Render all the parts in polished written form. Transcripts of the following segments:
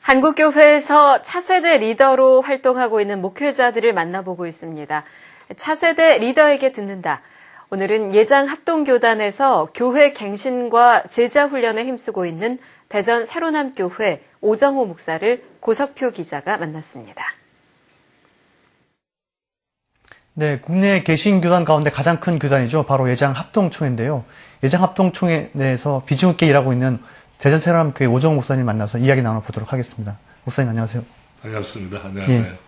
한국교회에서 차세대 리더로 활동하고 있는 목회자들을 만나보고 있습니다. 차세대 리더에게 듣는다. 오늘은 예장 합동교단에서 교회 갱신과 제자 훈련에 힘쓰고 있는 대전 새로남교회 오정호 목사를 고석표 기자가 만났습니다. 네, 국내 개신교단 가운데 가장 큰 교단이죠. 바로 예장 합동총회인데요. 예장 합동총회 내에서 비중 있게 일하고 있는 대전 새로남교회 오정호 목사님 만나서 이야기 나눠보도록 하겠습니다. 목사님 안녕하세요. 반갑습니다. 안녕하세요. 예.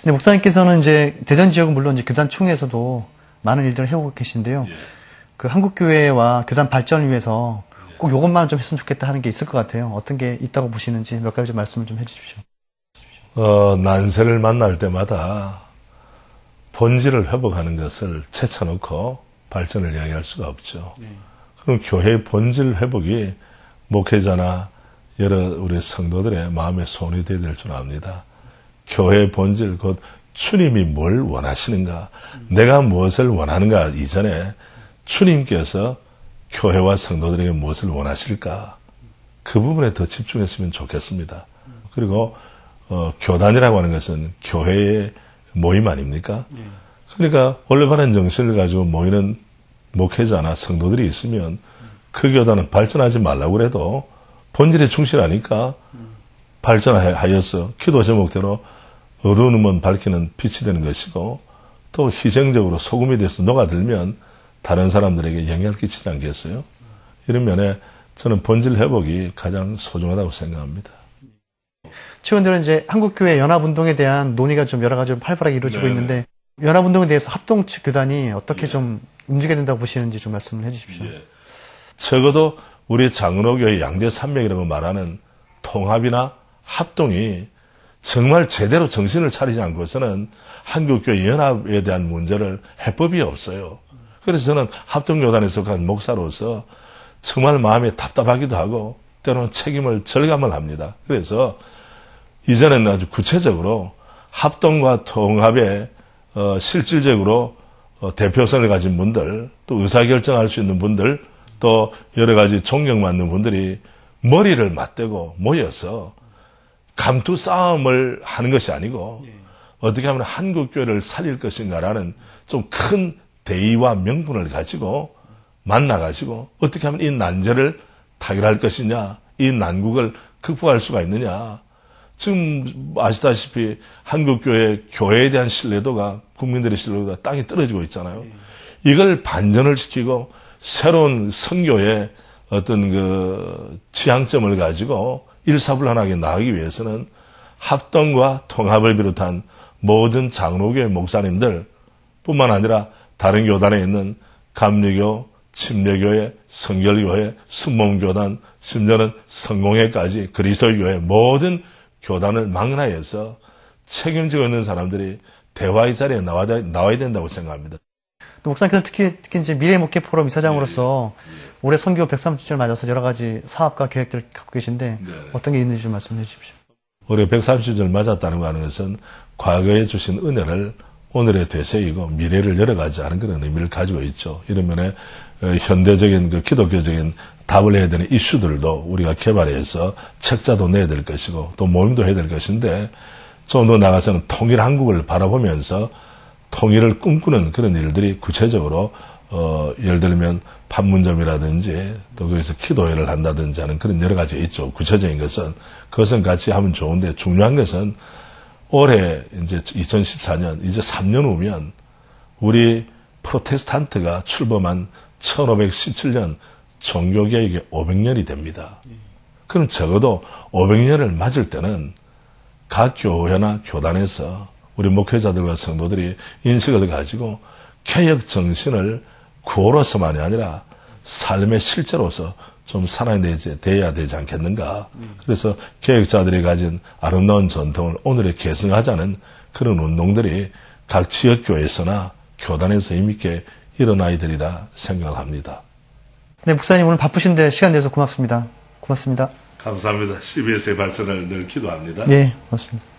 네, 목사님께서는 이제 대전 지역은 물론 이제 교단 총회에서도 많은 일들을 해오고 계신데요. 예. 그 한국교회와 교단 발전을 위해서 꼭 이것만 좀 했으면 좋겠다 하는 게 있을 것 같아요. 어떤 게 있다고 보시는지 몇 가지 좀 말씀을 좀 해주십시오. 난세를 만날 때마다 본질을 회복하는 것을 제쳐놓고 발전을 이야기할 수가 없죠. 그럼 교회의 본질 회복이 목회자나 여러 우리 성도들의 마음의 소원이 되어야 될 줄 압니다. 교회의 본질, 곧 주님이 뭘 원하시는가, 내가 무엇을 원하는가 이전에 주님께서 교회와 성도들에게 무엇을 원하실까, 그 부분에 더 집중했으면 좋겠습니다. 그리고 교단이라고 하는 것은 교회의 모임 아닙니까? 그러니까 올바른 정신을 가지고 모이는 목회자나 성도들이 있으면 그 교단은 발전하지 말라고 해도 본질에 충실하니까 발전하여서 기도 제목대로 어두운 눈만 밝히는 빛이 되는 것이고, 또 희생적으로 소금이 돼서 녹아들면 다른 사람들에게 영향을 끼치지 않겠어요? 이런 면에 저는 본질 회복이 가장 소중하다고 생각합니다. 최근들은 이제 한국교회 연합운동에 대한 논의가 좀 여러 가지 활발하게 이루어지고 있는데, 연합운동에 대해서 합동 측 교단이 어떻게 좀 움직여야 된다고 보시는지 좀 말씀을 해주십시오. 적어도 우리 장로교의 양대 산맥이라고 말하는 통합이나 합동이 정말 제대로 정신을 차리지 않고서는 한국교회 연합에 대한 문제를 해법이 없어요. 그래서 저는 합동교단에 속한 목사로서 정말 마음이 답답하기도 하고 때로는 책임을 절감을 합니다. 그래서 이전에는 아주 구체적으로 합동과 통합에 실질적으로 대표성을 가진 분들, 또 의사결정할 수 있는 분들, 또 여러 가지 존경받는 분들이 머리를 맞대고 모여서 감투 싸움을 하는 것이 아니고 어떻게 하면 한국교회를 살릴 것인가라는 좀 큰 대의와 명분을 가지고 만나가지고 어떻게 하면 이 난제를 타결할 것이냐, 이 난국을 극복할 수가 있느냐. 지금 아시다시피 한국교회 교회에 대한 신뢰도가, 국민들의 신뢰도가 땅에 떨어지고 있잖아요. 이걸 반전을 시키고 새로운 선교의 어떤 그 지향점을 가지고 일사불란하게 나가기 위해서는 합동과 통합을 비롯한 모든 장로교회 목사님들 뿐만 아니라 다른 교단에 있는 감리교, 침례교회, 성결교회, 순복음교단, 심지어는 성공회까지 그리스도교회 모든 교단을 망라해서 책임지고 있는 사람들이 대화의 자리에 나와야 된다고 생각합니다. 목사님께서 특히 이제 미래목회 포럼 이사장으로서 올해 선교 130주년을 맞아서 여러 가지 사업과 계획들을 갖고 계신데 어떤 게 있는지 좀 말씀해 주십시오. 올해 130주년을 맞았다는 거 하는 것은 과거에 주신 은혜를 오늘에 되새기고 미래를 열어가지 않은 그런 의미를 가지고 있죠. 이런 면에 현대적인 그 기독교적인 답을 해야 되는 이슈들도 우리가 개발해서 책자도 내야 될 것이고 또 모임도 해야 될 것인데, 좀 더 나가서는 통일 한국을 바라보면서 통일을 꿈꾸는 그런 일들이 구체적으로 예를 들면 판문점이라든지 또 거기서 기도회를 한다든지 하는 그런 여러 가지 있죠. 구체적인 것은 그것은 같이 하면 좋은데, 중요한 것은 올해 이제 2014년 이제 3년 후면 우리 프로테스탄트가 출범한 1517년 종교개혁의 500년이 됩니다. 그럼 적어도 500년을 맞을 때는 각 교회나 교단에서 우리 목회자들과 성도들이 인식을 가지고 개혁 정신을 구호로서만이 아니라 삶의 실제로서 좀 살아내야 되지 않겠는가. 그래서 개혁자들이 가진 아름다운 전통을 오늘에 계승하자는 그런 운동들이 각 지역교회에서나 교단에서 힘있게 일어나야 되리라 생각을 합니다. 네, 목사님 오늘 바쁘신데 시간 내서 고맙습니다. 고맙습니다. 감사합니다. CBS의 발전을 늘 기도합니다. 네, 고맙습니다.